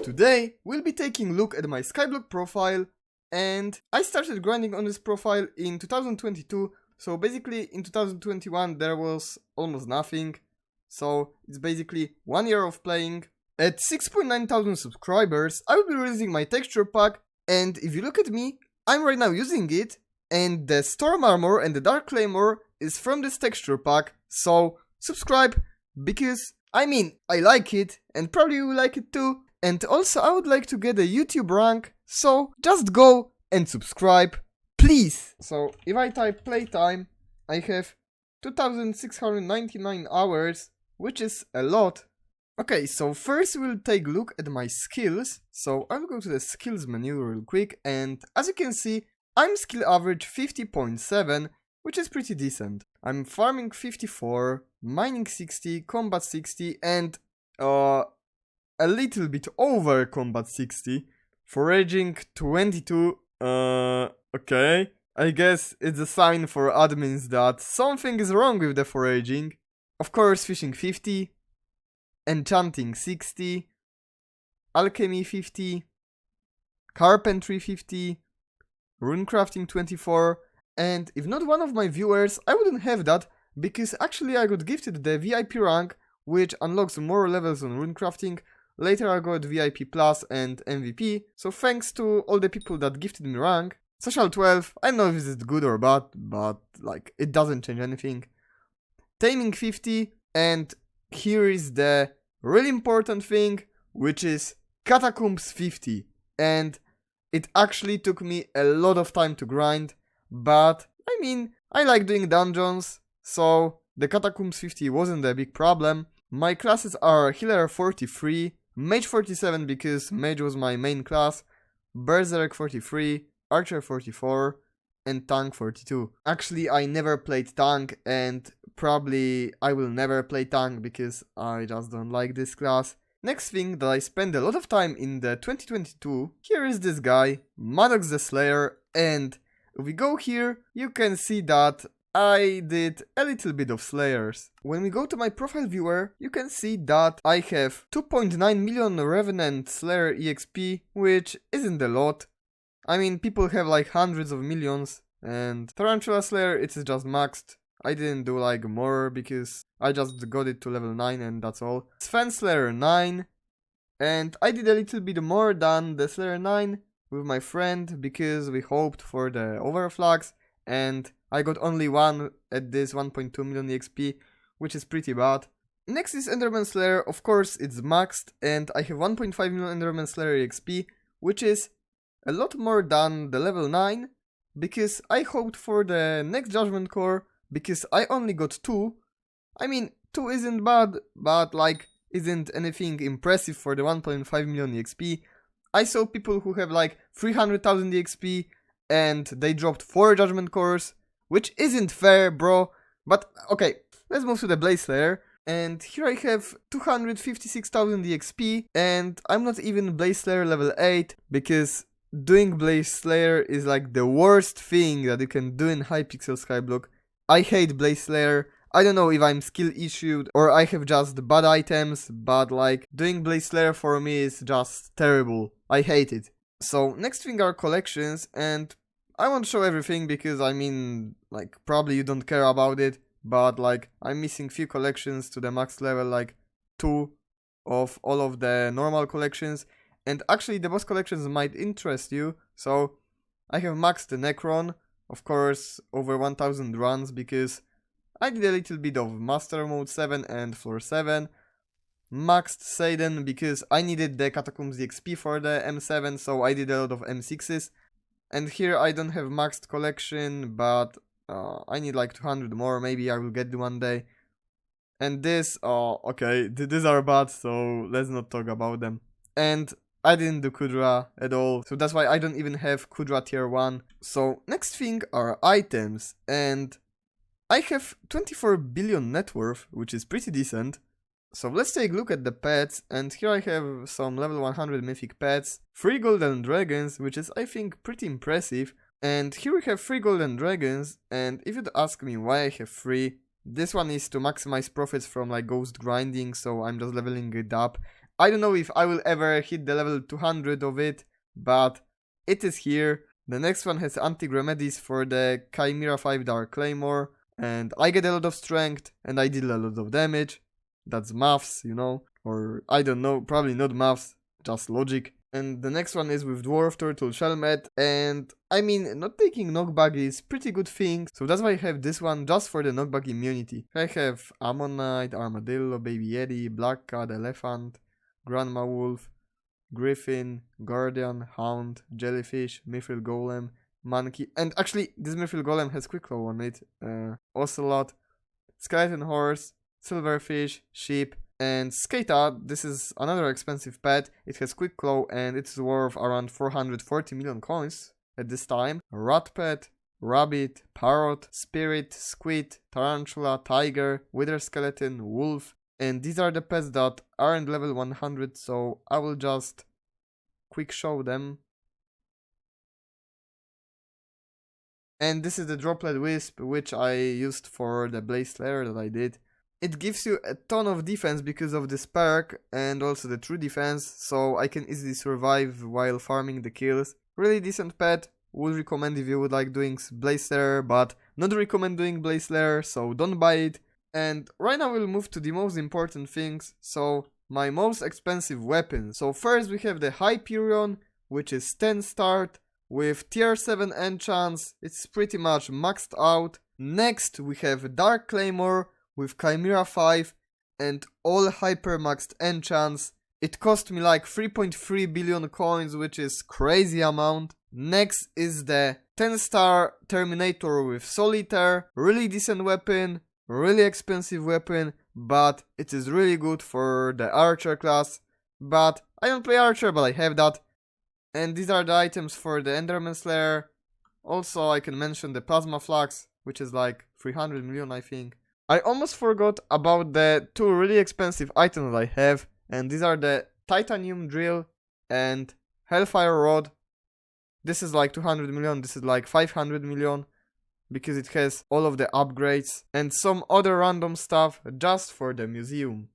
Today, we'll be taking a look at my Skyblock profile, and I started grinding on this profile in 2022, so basically in 2021 there was almost nothing, so it's basically 1 year of playing. At 6,900 subscribers, I will be releasing my texture pack, and if you look at me, I'm right now using it, and the Storm Armor and the Dark Claymore is from this texture pack, so subscribe, because, I mean, I like it, and probably you will like it too. And also I would like to get a YouTube rank, so just go and subscribe, please! So if I type playtime, I have 2699 hours, which is a lot. Okay, so first we'll take a look at my skills. So I'll go to the skills menu real quick, and as you can see, I'm skill average 50.7, which is pretty decent. I'm farming 54, mining 60, combat 60, and a little bit over combat 60, foraging 22, okay. I guess it's a sign for admins that something is wrong with the foraging. Of course, fishing 50, enchanting 60, alchemy 50, carpentry 50, runecrafting 24, and if not one of my viewers, I wouldn't have that, because actually I got gifted the VIP rank, which unlocks more levels on runecrafting. Later I got VIP Plus and MVP, so thanks to all the people that gifted me rank. Social 12, I don't know if this is good or bad, but like, it doesn't change anything. Taming 50, and here is the really important thing, which is Catacombs 50. And it actually took me a lot of time to grind, but I mean, I like doing dungeons, so the Catacombs 50 wasn't a big problem. My classes are Healer 43, Mage 47 because Mage was my main class, Berserk 43, Archer 44, and Tank 42. Actually, I never played Tank, and probably I will never play Tank because I just don't like this class. Next thing that I spent a lot of time in the 2022, here is this guy, Maddox the Slayer, and if we go here, you can see that I did a little bit of Slayers. When we go to my profile viewer, you can see that I have 2.9 million Revenant Slayer EXP, which isn't a lot. I mean, people have like hundreds of millions, and Tarantula Slayer, it is just maxed. I didn't do like more because I just got it to level 9 and that's all. Sven Slayer 9, and I did a little bit more than the Slayer 9 with my friend because we hoped for the overflags, and I got only one at this 1.2 million EXP, which is pretty bad. Next is Enderman Slayer, of course it's maxed, and I have 1.5 million Enderman Slayer EXP, which is a lot more than the level 9, because I hoped for the next Judgment Core, because I only got 2. I mean, 2 isn't bad, but like, isn't anything impressive for the 1.5 million EXP. I saw people who have like 300,000 EXP, and they dropped 4 Judgment Cores, which isn't fair, bro. But okay, let's move to the Blaze Slayer. And here I have 256,000 EXP, and I'm not even Blaze Slayer level 8, because doing Blaze Slayer is like the worst thing that you can do in Hypixel Skyblock. I hate Blaze Slayer. I don't know if I'm skill issued or I have just bad items, but like, doing Blaze Slayer for me is just terrible. I hate it. So next thing are collections, and I won't show everything because I mean, like, probably you don't care about it, but like, I'm missing few collections to the max level, like 2 of all of the normal collections, and actually the boss collections might interest you. So I have maxed the Necron, of course, over 1000 runs, because I did a little bit of Master Mode 7 and Floor 7. Maxed Satan because I needed the Catacombs XP for the M7, so I did a lot of M6s. And here I don't have maxed collection, but I need like 200 more, maybe I will get it one day. And this, okay, these are bad, so let's not talk about them. And I didn't do Kudra at all, so that's why I don't even have Kudra tier 1. So next thing are items, and I have 24 billion net worth, which is pretty decent. So let's take a look at the pets, and here I have some level 100 mythic pets, 3 golden dragons, which is I think pretty impressive, and here we have 3 golden dragons, and if you'd ask me why I have 3, this one is to maximize profits from like ghost grinding, so I'm just leveling it up, I don't know if I will ever hit the level 200 of it, but it is here. The next one has anti-remedies for the Chimera 5 Dark Claymore, and I get a lot of strength, and I deal a lot of damage. That's maths, you know, or I don't know, probably not maths, just logic. And the next one is with Dwarf Turtle Shellmet, and I mean, not taking knockback is pretty good thing, so that's why I have this one just for the knockback immunity. I have Ammonite, Armadillo, Baby Yeti, Black Cat, Elephant, Grandma Wolf, Griffin, Guardian, Hound, Jellyfish, Mithril Golem, Monkey, and actually this Mithril Golem has Quick Claw on it, Ocelot, Skeleton Horse, Silverfish, Sheep, and Skata. This is another expensive pet. It has Quick Claw and it's worth around 440 million coins at this time. Rat Pet, Rabbit, Parrot, Spirit, Squid, Tarantula, Tiger, Wither Skeleton, Wolf, and these are the pets that aren't level 100, so I will just quick show them. And this is the Droplet Wisp, which I used for the Blaze Slayer that I did. It gives you a ton of defense because of this perk and also the true defense, so I can easily survive while farming the kills. Really decent pet, would recommend if you would like doing Blaze Slayer, but not recommend doing Blaze Slayer, so don't buy it. And right now we'll move to the most important things, so my most expensive weapon. So first we have the Hyperion, which is 10 start with tier 7 enchants. It's pretty much maxed out. Next we have Dark Claymore with Chimera 5 and all hyper maxed enchants. It cost me like 3.3 billion coins, which is crazy amount. Next is the 10 star Terminator with Solitaire, really decent weapon. Really expensive weapon, but it is really good for the archer class. But I don't play archer, but I have that. And these are the items for the Enderman Slayer. Also, I can mention the Plasma Flux, which is like 300 million, I think. I almost forgot about the two really expensive items I have, and these are the Titanium Drill and Hellfire Rod. This is like 200 million, this is like 500 million. Because it has all of the upgrades and some other random stuff just for the museum.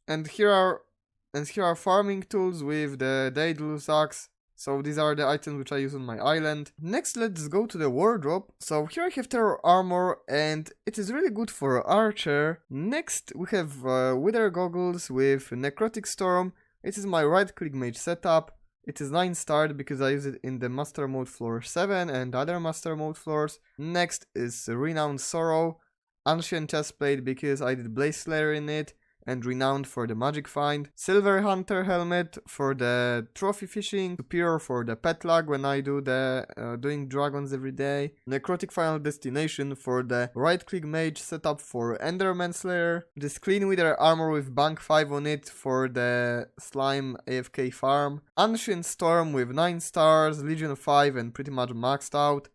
And here are farming tools with the Daedalus axe. So these are the items which I use on my island. Next, let's go to the wardrobe. So here I have Terror Armor and it is really good for Archer. Next we have Wither Goggles with Necrotic Storm. It is my right click mage setup. It is 9 starred because I use it in the Master Mode floor 7 and other Master Mode floors. Next is Renowned Sorrow, Ancient Chestplate because I did Blaze Slayer in it, and Renowned for the Magic Find. Silver Hunter Helmet for the trophy fishing. Superior for the pet lag when I do the doing dragons every day. Necrotic Final Destination for the right click mage setup for Enderman Slayer. This Clean Wither Armor with Bank 5 on it for the Slime AFK farm. Ancient Storm with 9 stars, Legion 5 and pretty much maxed out.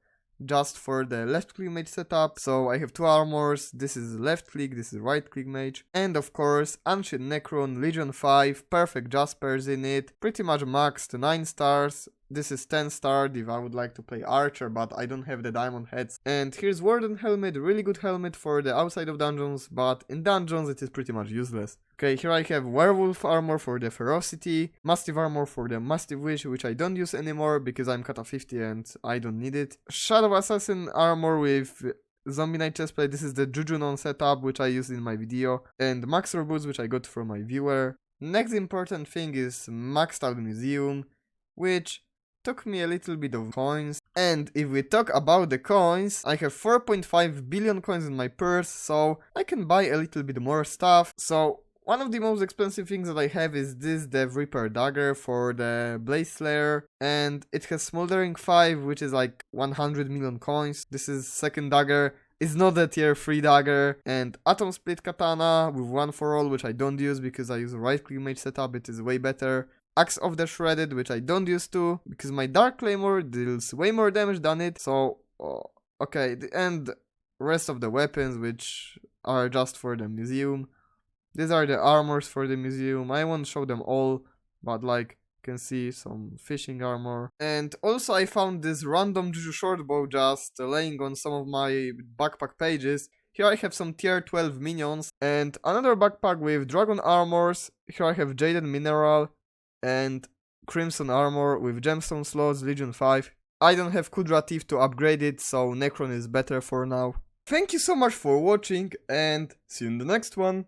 Just for the left click mage setup. So I have two armors, this is left click, this is right click mage. And of course Ancient Necron, Legion 5, perfect Jaspers in it, pretty much maxed 9 stars. This is 10 starred if I would like to play Archer, but I don't have the diamond heads. And here's Warden Helmet, really good helmet for the outside of dungeons, but in dungeons it is pretty much useless. Okay, here I have Werewolf Armor for the Ferocity, Mastiff Armor for the Mastiff Wish, which I don't use anymore because I'm Kata 50 and I don't need it. Shadow Assassin Armor with Zombie Knight Chestplate, this is the Jujunon setup which I used in my video, and Maxor Boots which I got from my viewer. Next important thing is Maxed Out Museum, which took me a little bit of coins. And if we talk about the coins, I have 4.5 billion coins in my purse, so I can buy a little bit more stuff. So one of the most expensive things that I have is this Death Reaper dagger for the Blaze Slayer, and it has Smoldering 5, which is like 100 million coins. This is second dagger. It's not a tier 3 dagger. And Atom Split Katana with 1 for all, which I don't use because I use a right click mage setup, it is way better. Axe of the Shredded, which I don't use to, because my Dark Claymore deals way more damage than it, so, okay, and rest of the weapons, which are just for the museum. These are the armors for the museum. I won't show them all, but like, you can see some fishing armor. And also I found this random Juju shortbow just laying on some of my backpack pages. Here I have some tier 12 minions and another backpack with dragon armors. Here I have jaded mineral and crimson armor with gemstone slots, legion 5. I don't have Kudra Thief to upgrade it, so Necron is better for now. Thank you so much for watching and see you in the next one.